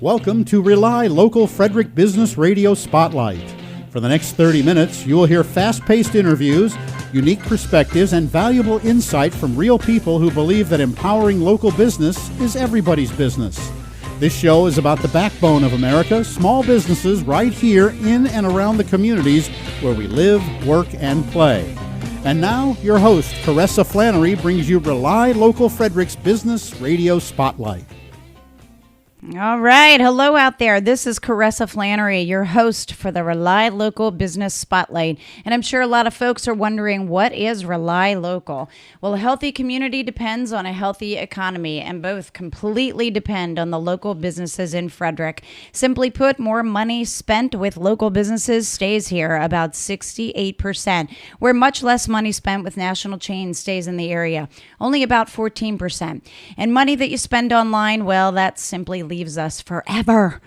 Welcome to RelyLocal Frederick Business Radio Spotlight. For the next 30 minutes, you will hear fast-paced interviews, unique perspectives, and valuable insight from real people who believe that empowering local business is everybody's business. This show is about the backbone of America, small businesses right here in and around the communities where we live, work, and play. And now, your host, Caressa Flannery, brings you RelyLocal Frederick's Business Radio Spotlight. All right. Hello out there. This is Caressa Flannery, your host for the RelyLocal Business Spotlight. And I'm sure a lot of folks are wondering, what is RelyLocal? Well, a healthy community depends on a healthy economy, and both completely depend on the local businesses in Frederick. Simply put, more money spent with local businesses stays here, about 68%, where much less money spent with national chains stays in the area, only about 14%. And money that you spend online, well, that simply leaves us forever.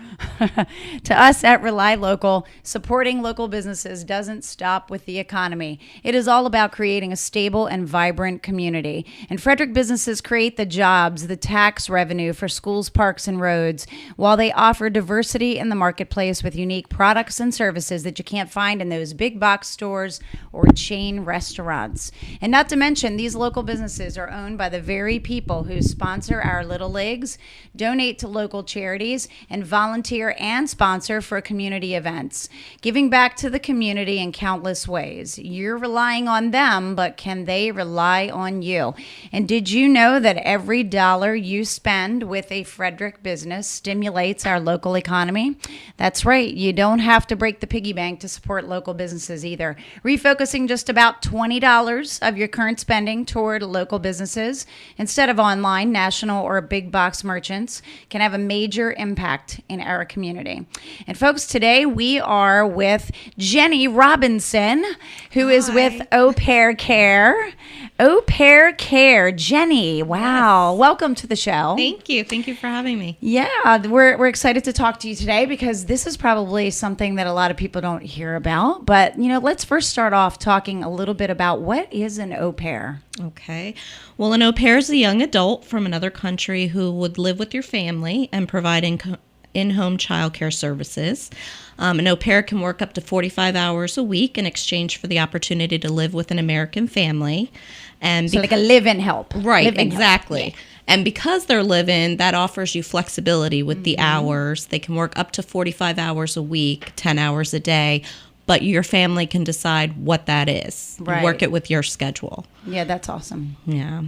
To us at RelyLocal, supporting local businesses doesn't stop with the economy. It is all about creating a stable and vibrant community. And Frederick businesses create the jobs, the tax revenue for schools, parks, and roads, while they offer diversity in the marketplace with unique products and services that you can't find in those big box stores or chain restaurants. And not to mention, these local businesses are owned by the very people who sponsor our Little Leagues, donate to local charities, and volunteer and sponsor for community events, giving back to the community in countless ways. You're relying on them, but can they rely on you? And did you know that every dollar you spend with a Frederick business stimulates our local economy? That's right. You don't have to break the piggy bank to support local businesses either. Refocusing just about $20 of your current spending toward local businesses instead of online, national, or big box merchants can have a major impact in our community. And folks, today we are with Jenny Robinson, who is with AupairCare. AupairCare. Jenny, wow. Yes. Welcome to the show. Thank you. Thank you for having me. Yeah, we're excited to talk to you today because this is probably something that a lot of people don't hear about. But, let's first start off talking a little bit about what is an au pair. Okay. Well, an au pair is a young adult from another country who would live with your family and provide in-home childcare services. An au pair can work up to 45 hours a week in exchange for the opportunity to live with an American family. And so like a live-in help. Right, live-in exactly. Help. Yeah. And because they're live-in, that offers you flexibility with the hours. They can work up to 45 hours a week, 10 hours a day, but your family can decide what that is. Right. Work it with your schedule. Yeah, that's awesome. Yeah.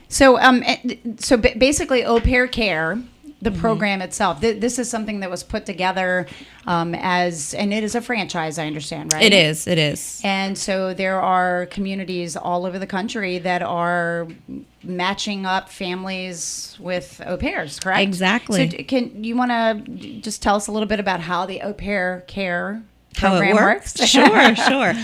So, basically, AupairCare, the program itself, this is something that was put together and it is a franchise, I understand, right? It is. And so there are communities all over the country that are matching up families with au pairs, correct? Exactly. So can you want to just tell us a little bit about how the AupairCare how it works? Sure.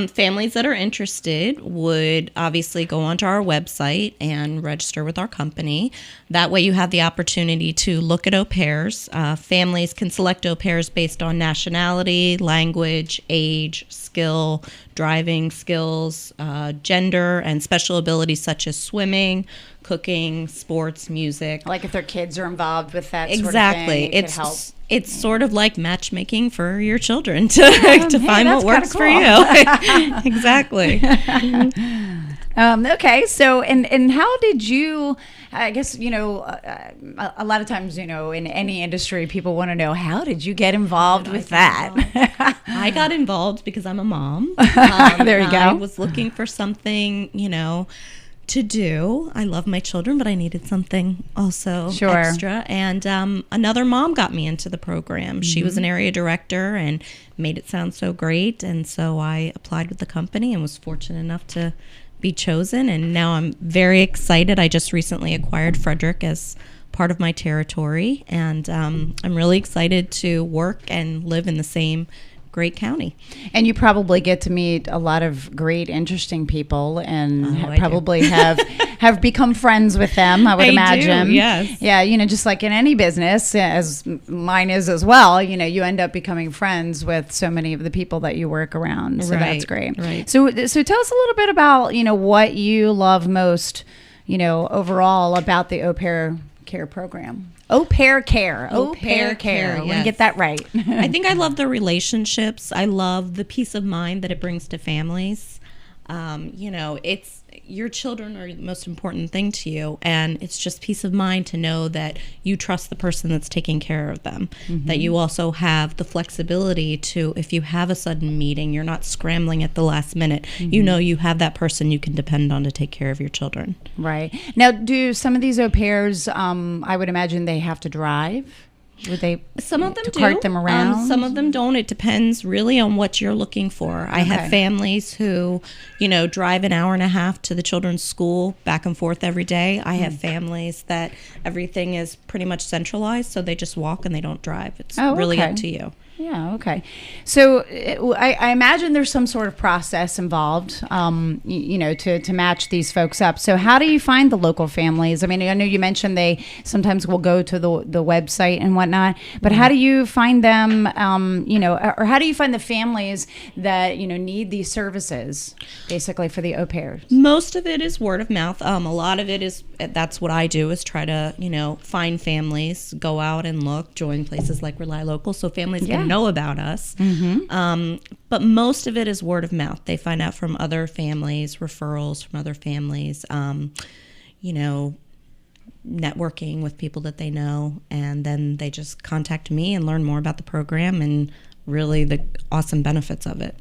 Families that are interested would obviously go onto our website and register with our company. That way you have the opportunity to look at au pairs. Families can select au pairs based on nationality, language, age, skill, driving skills, gender, and special abilities such as swimming, cooking, sports, music. Like if their kids are involved with that exactly. sort of thing, it could help. It's sort of like matchmaking for your children to find what works for you. Exactly. Okay, so and how did you, I guess, a lot of times, in any industry, people want to know, how did you get involved with that? I got involved because I'm a mom. There you go. I was looking for something, to do. I love my children, but I needed something also extra. And another mom got me into the program. Mm-hmm. She was an area director and made it sound so great. And so I applied with the company and was fortunate enough to be chosen. And now I'm very excited. I just recently acquired Frederick as part of my territory. And I'm really excited to work and live in the same great county. And you probably get to meet a lot of great, interesting people and probably have become friends with them, I would imagine. Do, yes. Yeah, just like in any business, as mine is as well, you end up becoming friends with so many of the people that you work around. So that's great. Right. So tell us a little bit about, what you love most, overall about the AupairCare program. AupairCare. AupairCare. I want to get that right. I think I love the relationships. I love the peace of mind that it brings to families. It's your children are the most important thing to you, and it's just peace of mind to know that you trust the person that's taking care of them. That you also have the flexibility to, if you have a sudden meeting, you're not scrambling at the last minute. You know you have that person you can depend on to take care of your children. Right. Now, do some of these au pairs, I would imagine they have to drive? Would they? Some of them do. Cart them around? Some of them don't. It depends really on what you're looking for. I have families who, drive an hour and a half to the children's school back and forth every day. I have families that everything is pretty much centralized, so they just walk and they don't drive. It's really up to you. Yeah, okay. So I imagine there's some sort of process involved, to match these folks up. So how do you find the local families? I mean, I know you mentioned they sometimes will go to the website and whatnot, but how do you find them, or how do you find the families that, need these services, basically, for the au pairs? Most of it is word of mouth. A lot of it is, that's what I do, is try to, find families, go out and look, join places like RelyLocal, so families can know about us. But most of it is word of mouth. They find out from other families, referrals from other families, networking with people that they know, and then they just contact me and learn more about the program and really the awesome benefits of it.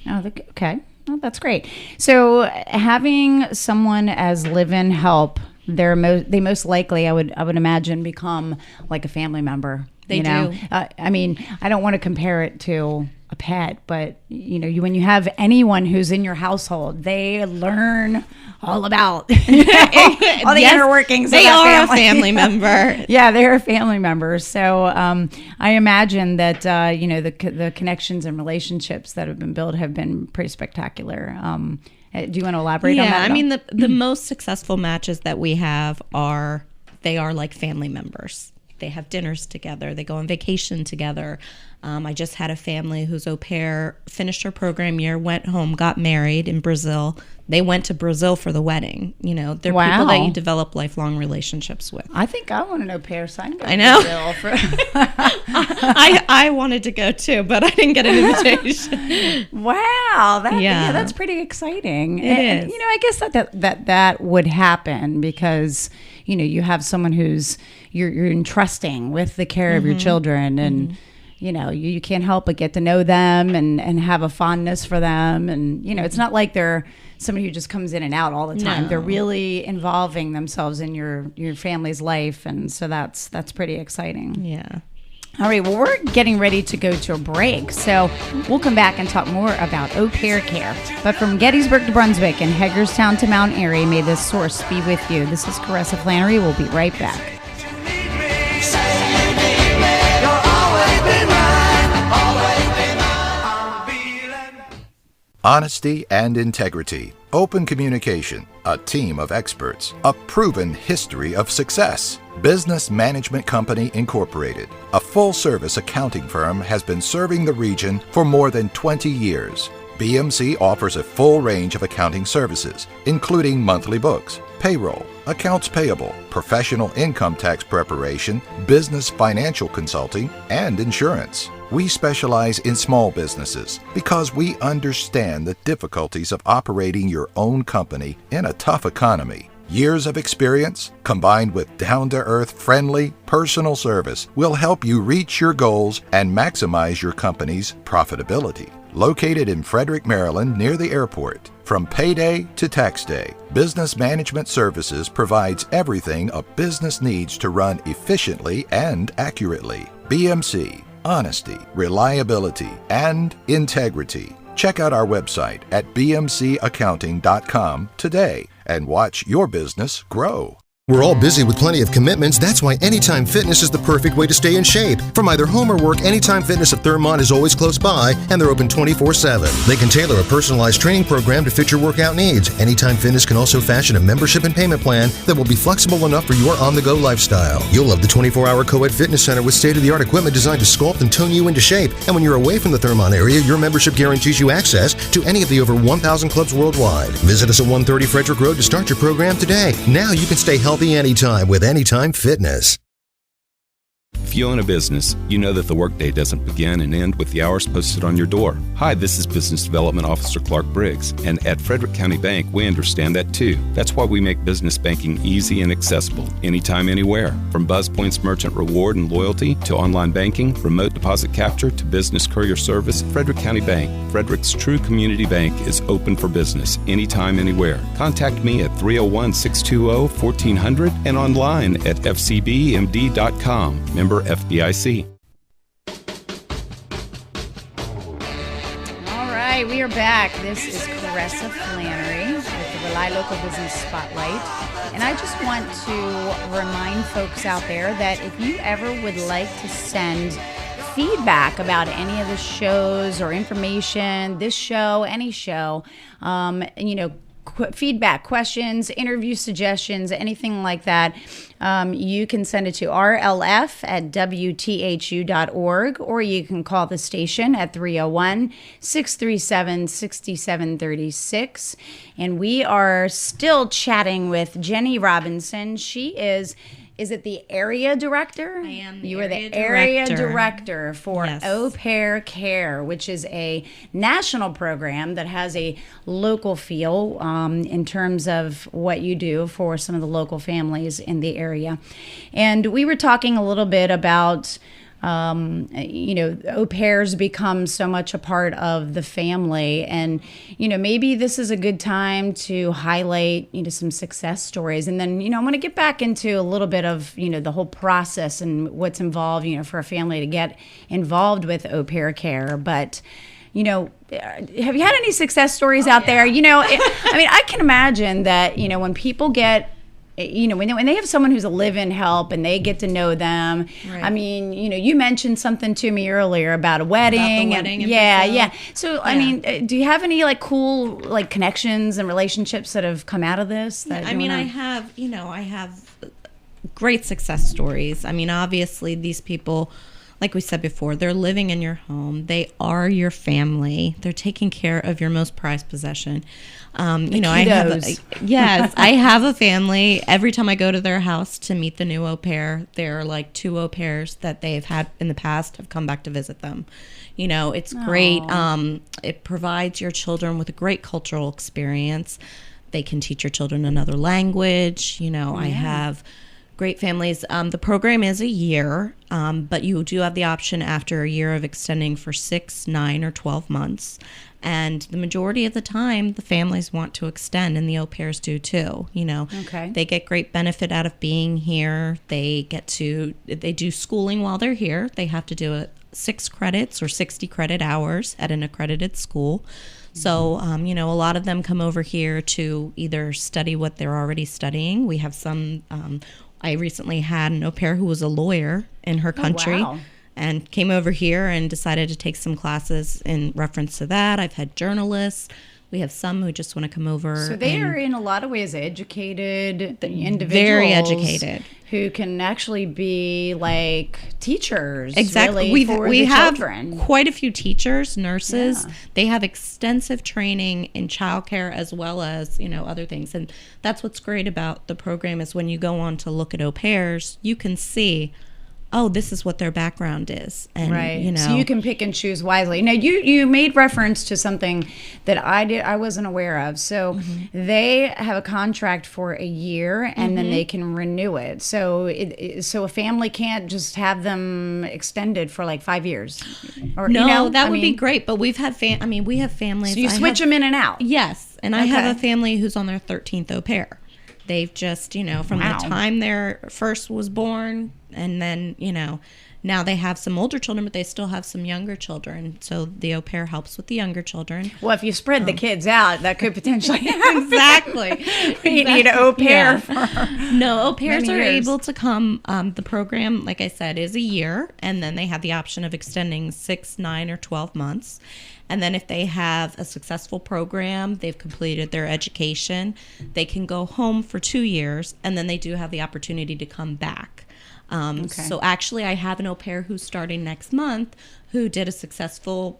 Oh, okay. Well, that's great. So having someone as live-in help, they most likely, I would imagine, become like a family member. They do. I mean, I don't want to compare it to a pet, but when you have anyone who's in your household, they learn all about all the inner workings. They of that are family. A family member. Yeah, they're a family member. So I imagine that the connections and relationships that have been built have been pretty spectacular. Do you want to elaborate on that? Yeah, I mean, the most successful matches that we have are like family members. They have dinners together. They go on vacation together. I just had a family whose au pair finished her program year, went home, got married in Brazil. They went to Brazil for the wedding. They're people that you develop lifelong relationships with. I think I want an au pair, so I can go I know. to Brazil I wanted to go too, but I didn't get an invitation. Wow, that's pretty exciting. It is. I guess that would happen because you have someone who's you're entrusting with the care of your children, and you can't help but get to know them and have a fondness for them, and it's not like they're somebody who just comes in and out all the time. No. They're really involving themselves in your family's life, and so that's pretty exciting. Yeah. All right, well, we're getting ready to go to a break, so we'll come back and talk more about AupairCare. But from Gettysburg to Brunswick and Hagerstown to Mount Airy, may this source be with you. This is Caressa Flannery. We'll be right back. Honesty and integrity, open communication, a team of experts, a proven history of success. Business Management Company Incorporated, a full-service accounting firm, has been serving the region for more than 20 years. BMC offers a full range of accounting services, including monthly books, payroll, accounts payable, professional income tax preparation, business financial consulting, and insurance. We specialize in small businesses because we understand the difficulties of operating your own company in a tough economy. Years of experience, combined with down-to-earth, friendly, personal service, will help you reach your goals and maximize your company's profitability. Located in Frederick, Maryland, near the airport, from payday to tax day, Business Management Services provides everything a business needs to run efficiently and accurately. BMC, honesty, reliability, and integrity. Check out our website at bmcaccounting.com today and watch your business grow. We're all busy with plenty of commitments. That's why Anytime Fitness is the perfect way to stay in shape. From either home or work, Anytime Fitness of Thurmont is always close by, and they're open 24/7. They can tailor a personalized training program to fit your workout needs. Anytime Fitness can also fashion a membership and payment plan that will be flexible enough for your on-the-go lifestyle. You'll love the 24-hour co-ed fitness center with state-of-the-art equipment designed to sculpt and tone you into shape. And when you're away from the Thurmont area, your membership guarantees you access to any of the over 1,000 clubs worldwide. Visit us at 130 Frederick Road to start your program today. Now you can stay healthy anytime with Anytime Fitness. If you own a business, you know that the workday doesn't begin and end with the hours posted on your door. Hi, this is Business Development Officer Clark Briggs, and at Frederick County Bank, we understand that too. That's why we make business banking easy and accessible, anytime, anywhere. From BuzzPoint's merchant reward and loyalty to online banking, remote deposit capture to business courier service, Frederick County Bank, Frederick's true community bank, is open for business, anytime, anywhere. Contact me at 301-620-1400 and online at fcbmd.com. Member FDIC. All right, we are back. This is Caressa Flannery with the RelyLocal Business Spotlight. And I just want to remind folks out there that if you ever would like to send feedback about any of the shows or information, this show, any show, feedback, questions, interview suggestions, anything like that, you can send it to rlf@wthu.org, or you can call the station at 301-637-6736. And we are still chatting with Jenny Robinson. She is it the area director? I am. You are the area director for AupairCare, which is a national program that has a local feel in terms of what you do for some of the local families in the area. And we were talking a little bit about au pairs become so much a part of the family, and maybe this is a good time to highlight some success stories. And then I want to get back into a little bit of the whole process and what's involved for a family to get involved with AupairCare. But have you had any success stories out there? I can imagine that when people get when they have someone who's a live-in help and they get to know them. Right. I mean, you mentioned something to me earlier about a wedding. About the wedding. Yeah. So, yeah. I mean, do you have any cool connections and relationships that have come out of this? I have great success stories. I mean, obviously these people, like we said before, they're living in your home. They are your family. They're taking care of your most prized possession. I have a family. Every time I go to their house to meet the new au pair, there are 2 au pairs that they've had in the past have come back to visit them. It's great. It provides your children with a great cultural experience. They can teach your children another language. I have great families. The program is a year, but you do have the option after a year of extending for 6, 9, or 12 months. And the majority of the time, the families want to extend, and the au pairs do too. They get great benefit out of being here. They do schooling while they're here. They have to do 6 credits or 60 credit hours at an accredited school. So, a lot of them come over here to either study what they're already studying. We have some, I recently had an au pair who was a lawyer in her country. Oh, wow. And came over here and decided to take some classes in reference to that. I've had journalists. We have some who just want to come over. So they are in a lot of ways educated individuals. Very educated. Who can actually be teachers. Exactly. Really, we have children. Quite a few teachers, nurses. Yeah. They have extensive training in childcare as well as, other things. And that's what's great about the program is when you go on to look at au pairs, you can see, this is what their background is. And, right. So you can pick and choose wisely. Now, you made reference to something that I wasn't aware of. So they have a contract for a year, and then they can renew it. So so a family can't just have them extended for 5 years. Or, that would be great. But we've had we have families. So you switch them in and out. Yes. And I have a family who's on their 13th au pair. They've just, from the time their first was born, and then, now they have some older children, but they still have some younger children. So the au pair helps with the younger children. Well, if you spread the kids out, that could potentially happen. Exactly. You need an au pair for No, au pairs are able to come. The program, like I said, is a year, and then they have the option of extending 6, 9, or 12 months. And then if they have a successful program, they've completed their education, they can go home for 2 years, and then they do have the opportunity to come back. So actually, I have an au pair who's starting next month who did a successful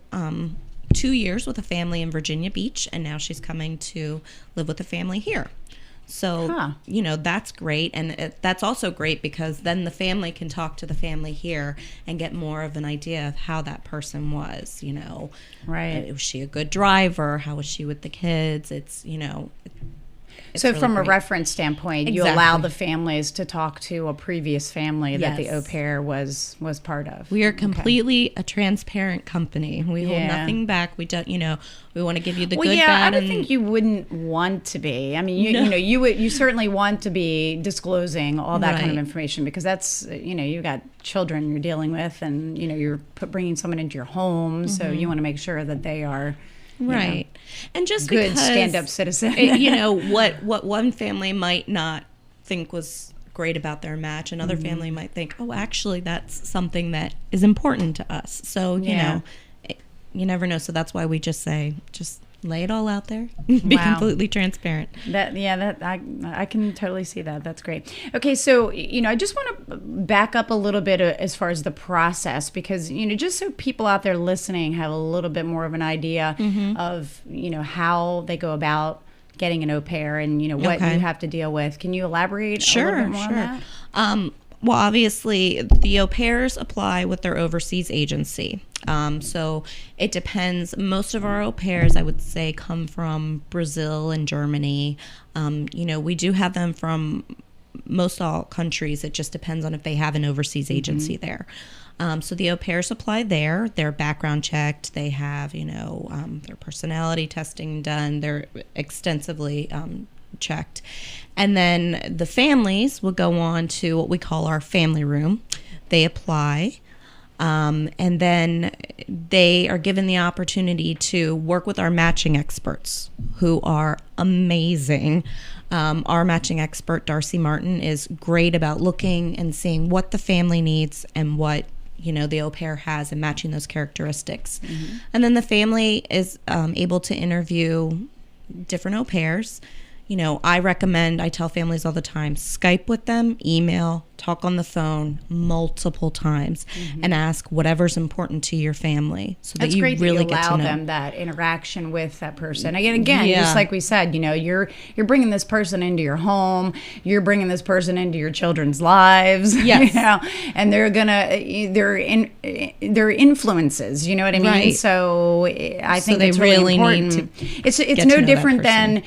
2 years with a family in Virginia Beach, and now she's coming to live with a family here. So, that's great. And that's also great because then the family can talk to the family here and get more of an idea of how that person was, Right. Was she a good driver? How was she with the kids? It's so really from great. A reference standpoint, you allow the families to talk to a previous family that the au pair was part of. We are completely a transparent company. We hold nothing back. We don't, we want to give you the good, bad. I would think you wouldn't want to be. I mean, you certainly want to be disclosing all that kind of information because that's, you've got children you're dealing with and, you're bringing someone into your home. So you want to make sure that they are right. And just good because stand-up citizen. What one family might not think was great about their match, another family might think, oh, actually, that's something that is important to us. So, you never know. So that's why we just say, just lay it all out there. Be completely transparent. I can totally see that. That's great. Okay, so I just want to back up a little bit as far as the process because just so people out there listening have a little bit more of an idea of how they go about getting an au pair and what you have to deal with. Can you elaborate a little bit more on that? Well, obviously, the au pairs apply with their overseas agency. So it depends. Most of our au pairs, I would say, come from Brazil and Germany. We do have them from most all countries. It just depends on if they have an overseas agency there. So the au pairs apply there. They're background checked. They have, their personality testing done. They're extensively checked. And then the families will go on to what we call our family room. They apply. And then they are given the opportunity to work with our matching experts who are amazing. Our matching expert, Darcy Martin, is great about looking and seeing what the family needs and what the au pair has and matching those characteristics. And then the family is able to interview different au pairs. I tell families all the time, Skype with them, email, talk on the phone multiple times and ask whatever's important to your family so that you really get to know them that interaction with that person. Again, just like we said, you're bringing this person into your home, you're bringing this person into your children's lives, and they're influences, you know what I mean? Right. So I think they it's really important. need to it's no different than,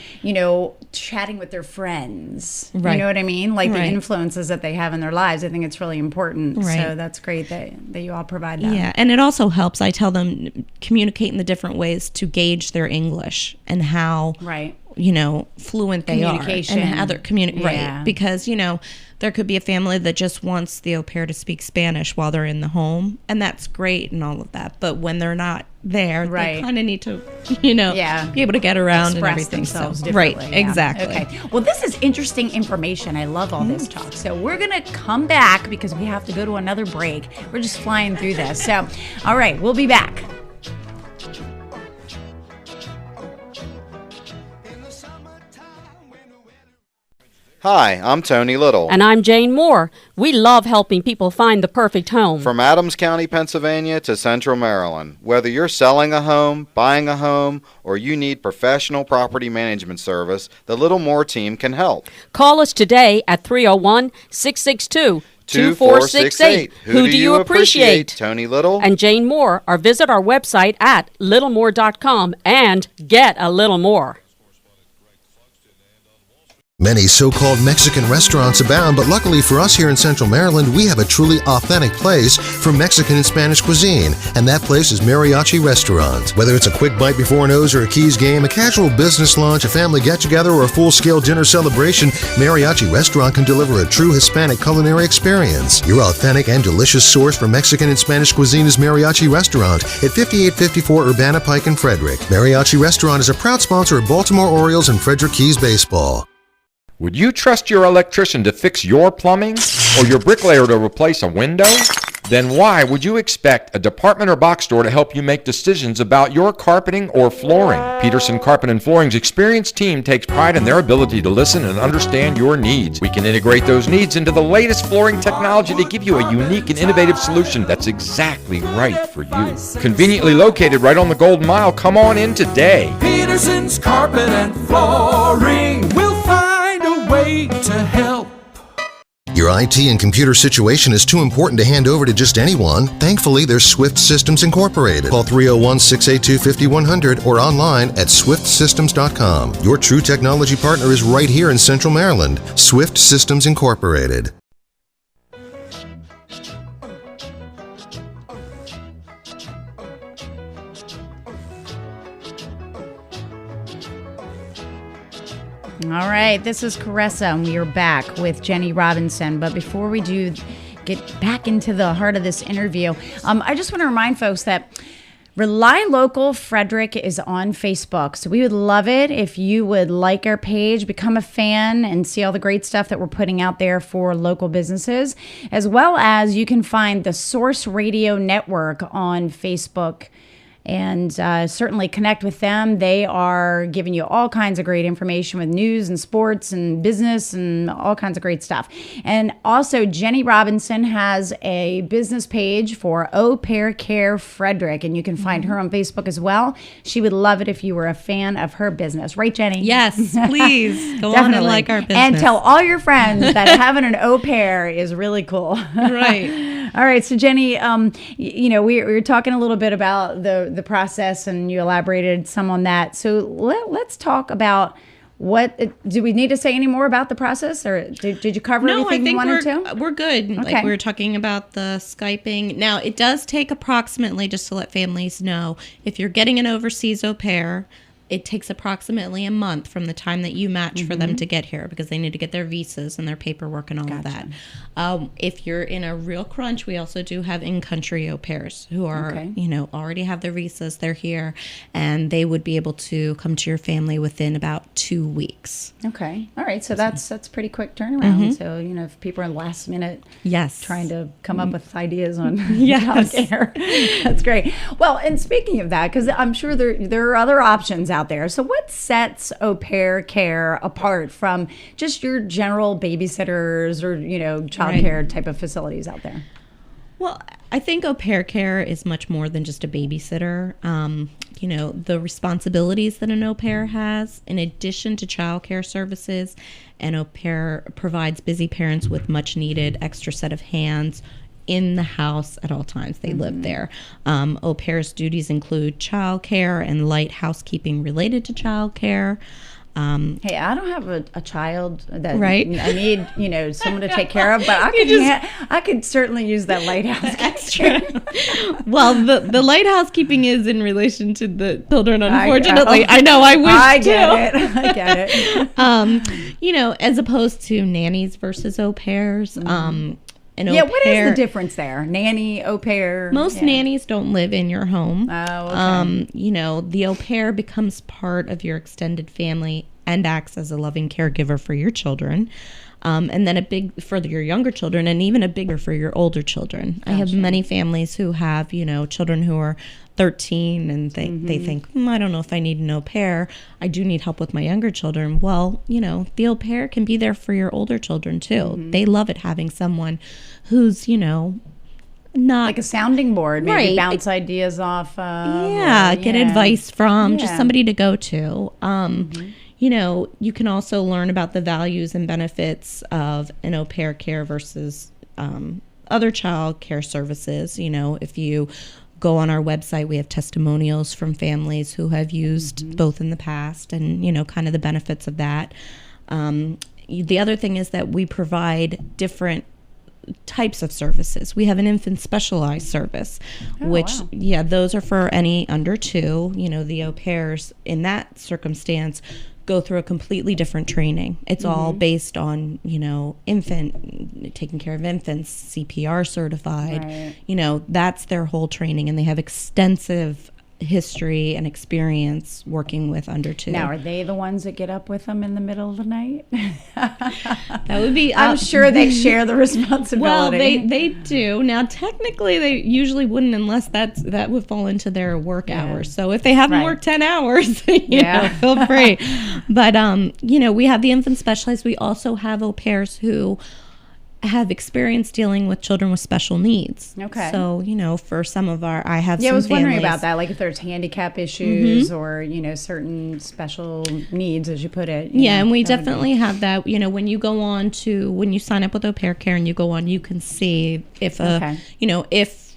chatting with their friends. Right. You know what I mean? Like the Right. influences that they have in their lives. I think it's really important. Right. So that's great that you all provide that. Yeah, and it also helps. I tell them communicate in the different ways to gauge their English and how fluent they are and how they're right, because there could be a family that just wants the au pair to speak Spanish while they're in the home, and that's great and all of that, but when they're not there, they kind of need to be able to get around and everything. Themselves Right, differently. exactly. Okay, well, this is interesting information. I love all this talk. So we're gonna come back because we have to go to another break. We're just flying through this. So all right, we'll be back. Hi, I'm Tony Little. And I'm Jane Moore. We love helping people find the perfect home. From Adams County, Pennsylvania to Central Maryland. Whether you're selling a home, buying a home, or you need professional property management service, the Little Moore team can help. Call us today at 301-662-2468. Who do you appreciate? Tony Little and Jane Moore, or visit our website at littlemore.com and get a little more. Many so-called Mexican restaurants abound, but luckily for us here in Central Maryland, we have a truly authentic place for Mexican and Spanish cuisine, and that place is Mariachi Restaurant. Whether it's a quick bite before an O's or a Keys game, a casual business lunch, a family get-together, or a full-scale dinner celebration, Mariachi Restaurant can deliver a true Hispanic culinary experience. Your authentic and delicious source for Mexican and Spanish cuisine is Mariachi Restaurant at 5854 Urbana Pike in Frederick. Mariachi Restaurant is a proud sponsor of Baltimore Orioles and Frederick Keys baseball. Would you trust your electrician to fix your plumbing or your bricklayer to replace a window? Then why would you expect a department or box store to help you make decisions about your carpeting or flooring? Peterson Carpet and Flooring's experienced team takes pride in their ability to listen and understand your needs. We can integrate those needs into the latest flooring technology to give you a unique and innovative solution that's exactly right for you. Conveniently located right on the Golden Mile, come on in today. Peterson's Carpet and Flooring will find a Your IT and computer situation is too important to hand over to just anyone? Thankfully, there's Swift Systems Incorporated. Call 301-682-5100 or online at swiftsystems.com. Your true technology partner is right here in Central Maryland. Swift Systems Incorporated. All right, this is Caressa, and we are back with Jenny Robinson. But before we do get back into the heart of this interview, I just want to remind folks that RelyLocal Frederick is on Facebook. So we would love it if you would like our page, become a fan, and see all the great stuff that we're putting out there for local businesses, as well as you can find the Source Radio Network on Facebook. And certainly connect with them. They are giving you all kinds of great information with news and sports and business and all kinds of great stuff. And also, Jenny Robinson has a business page for AupairCare Frederick, and you can find her on Facebook as well. She would love it if you were a fan of her business. Right, Jenny? Yes, please. Go on and like our business. And tell all your friends that having an au pair is really cool. Right. All right. So, Jenny, we were talking a little bit about the process, and you elaborated some on that. So let's talk about do we need to say any more about the process, or did you cover everything you wanted to? We're good. Okay. Like we were talking about the Skyping. Now, it does take approximately, just to let families know, if you're getting an overseas au pair, it takes approximately a month from the time that you match for them to get here, because they need to get their visas and their paperwork and all of that. If you're in a real crunch, we also do have in-country au pairs who are, already have their visas, they're here, and they would be able to come to your family within about 2 weeks. Okay. All right. So that's pretty quick turnaround. So, if people are last minute trying to come up with ideas on childcare, that's great. Well, and speaking of that, because I'm sure there are other options out there. So what sets AupairCare apart from just your general babysitters or, childcare type of facilities out there? Well, I think AupairCare is much more than just a babysitter. The responsibilities that an au pair has, in addition to childcare services, an au pair provides busy parents with much needed extra set of hands in the house at all times. They live there. Au pair's duties include childcare and light housekeeping related to childcare. Hey, I don't have a child that right? I need, someone to take care of, but I could certainly use that light housekeeping. Well, the light housekeeping is in relation to the children, unfortunately. I know, I wish I get it. As opposed to nannies versus au pairs. What is the difference there? Nanny, au pair? Most nannies don't live in your home. Oh, okay. The au pair becomes part of your extended family and acts as a loving caregiver for your children. And then a big for your younger children, and even a bigger for your older children. Gotcha. I have many families who have, children who are 13 and they think, I don't know if I need an au pair. I do need help with my younger children. Well, the au pair can be there for your older children too. They love it having someone who's, not like a sounding board, maybe bounce ideas off of. Get advice from, just somebody to go to. You can also learn about the values and benefits of an AupairCare versus other child care services. If you go on our website, we have testimonials from families who have used both in the past and, kind of the benefits of that. The other thing is that we provide different types of services. We have an infant specialized service, those are for any under 2. The au pairs in that circumstance go through a completely different training. It's all based on, taking care of infants, CPR certified. That's their whole training, and they have extensive history and experience working with under 2. Now, are they the ones that get up with them in the middle of the night? That would be... I'm sure they share the responsibility. Well, they do. Now, technically, they usually wouldn't unless that would fall into their work hours. So if they haven't worked 10 hours, feel free. But, we have the infant specialized. We also have au pairs who have experience dealing with children with special needs. Okay. So, for some of I have Yeah, some I was wondering families- about that, like if there's handicap issues or, certain special needs, as you put it. Yeah, and we definitely have that. When you when you sign up with AupairCare and you go on, you can see if if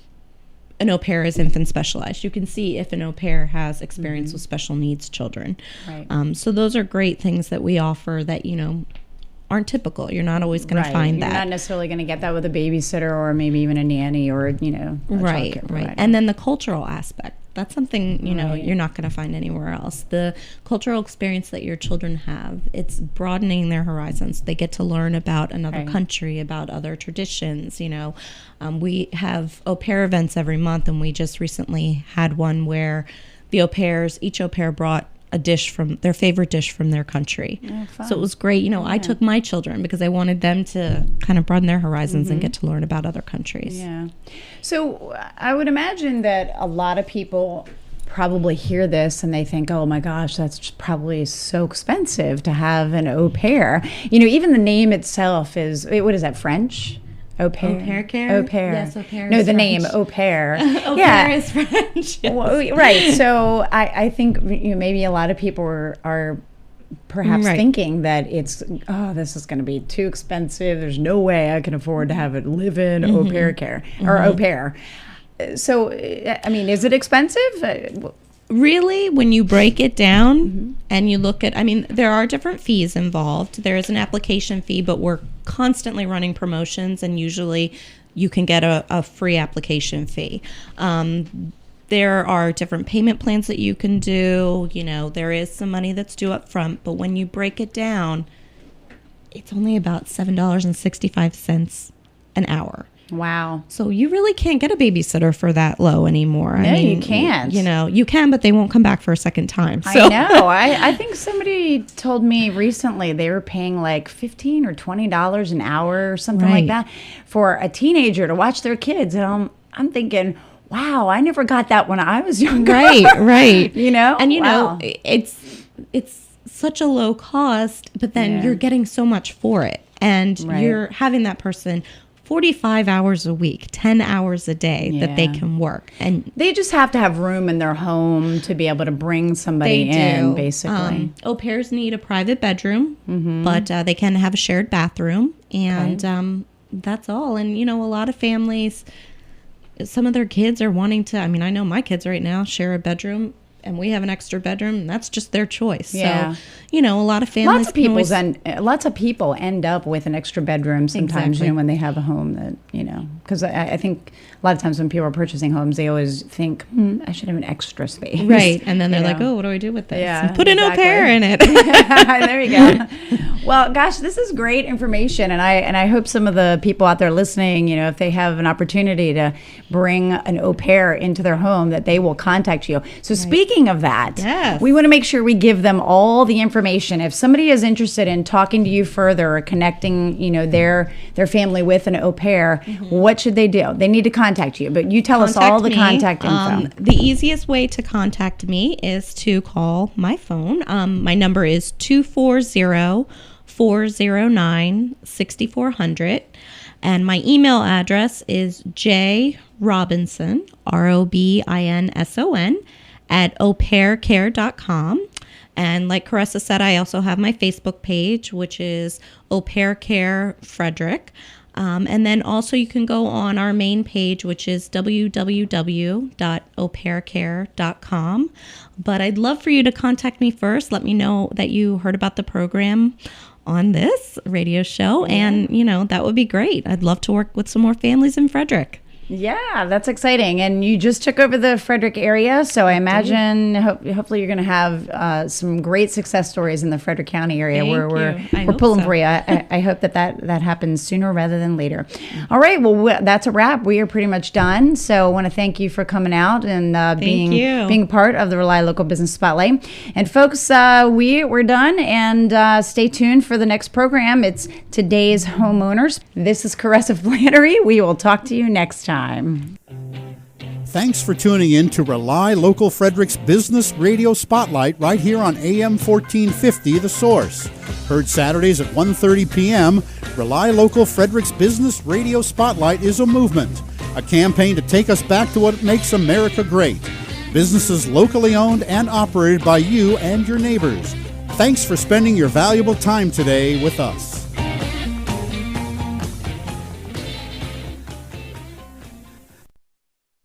an au pair is infant specialized. You can see if an au pair has experience with special needs children. Right. So those are great things that we offer that, aren't typical. You're not always going to find that. You're not necessarily going to get that with a babysitter or maybe even a nanny or, a right. childcare And then the cultural aspect. That's something, you're not going to find anywhere else. The cultural experience that your children have, it's broadening their horizons. They get to learn about another country, about other traditions, We have au pair events every month, and we just recently had one where the each au pair brought a dish from their favorite dish from their country. So it was great. I took my children because I wanted them to kind of broaden their horizons and get to learn about other countries. Yeah. So I would imagine that a lot of people probably hear this and they think, oh my gosh, that's probably so expensive to have an au pair. Even the name itself is, what is that, French? Au pair. AupairCare? Au pair. Yes, au pair. No, is the French. name au pair. Au pair is French. Yes. Well, right. So I think maybe a lot of people are perhaps thinking that this is going to be too expensive. There's no way I can afford to have it live in AupairCare or au pair. So, is it expensive? Really, when you break it down and you look at, there are different fees involved. There is an application fee, but we're constantly running promotions, and usually you can get a free application fee. There are different payment plans that you can do. There is some money that's due up front, but when you break it down, it's only about $7.65 an hour. Wow. So you really can't get a babysitter for that low anymore. No, you can't. You can, but they won't come back for a second time. So. I know. I think somebody told me recently they were paying like $15 or $20 an hour or something like that for a teenager to watch their kids. And I'm thinking, wow, I never got that when I was younger. Right. And it's such a low cost, but then you're getting so much for it. And you're having that person 45 hours a week, 10 hours a day that they can work. And they just have to have room in their home to be able to bring somebody in, basically. Au pairs need a private bedroom, but they can have a shared bathroom. And that's all. And, a lot of families, some of their kids are wanting to, I know my kids right now share a bedroom, and we have an extra bedroom, and that's just their choice. Yeah. So, a lot of families lots of people end up with an extra bedroom sometimes, when they have a home that, because I think a lot of times when people are purchasing homes, they always think, I should have an extra space. Right. And then they're like, oh, what do I do with this? Yeah, and put an au pair in it. There you go. Well, gosh, this is great information. And I hope some of the people out there listening, if they have an opportunity to bring an au pair into their home, that they will contact you. So speaking of that, we want to make sure we give them all the information. If somebody is interested in talking to you further or connecting, their family with an au pair, what should they do? They need to contact you, but you tell us all the contact info. The easiest way to contact me is to call my phone. My number is 240-409-6400. And my email address is jrobinson, ROBINSON, at AupairCare.com. And like Caressa said, I also have my Facebook page, which is AupairCare Frederick. And then also you can go on our main page, which is www.AupairCare.com. But I'd love for you to contact me first. Let me know that you heard about the program on this radio show. And, that would be great. I'd love to work with some more families in Frederick. Yeah, that's exciting. And you just took over the Frederick area, so I imagine hopefully you're going to have some great success stories in the Frederick County area. Where we're pulling for you. I hope that happens sooner rather than later. All right, well, that's a wrap. We are pretty much done. So I want to thank you for coming out and being part of the RelyLocal Business Spotlight. And folks, we're done, and stay tuned for the next program. It's Today's Homeowners. This is Caressa Flannery. We will talk to you next time. Thanks for tuning in to RelyLocal Frederick's Business Radio Spotlight right here on AM 1450 The Source. Heard Saturdays at 1:30 p.m., RelyLocal Frederick's Business Radio Spotlight is a movement, a campaign to take us back to what makes America great. Businesses locally owned and operated by you and your neighbors. Thanks for spending your valuable time today with us.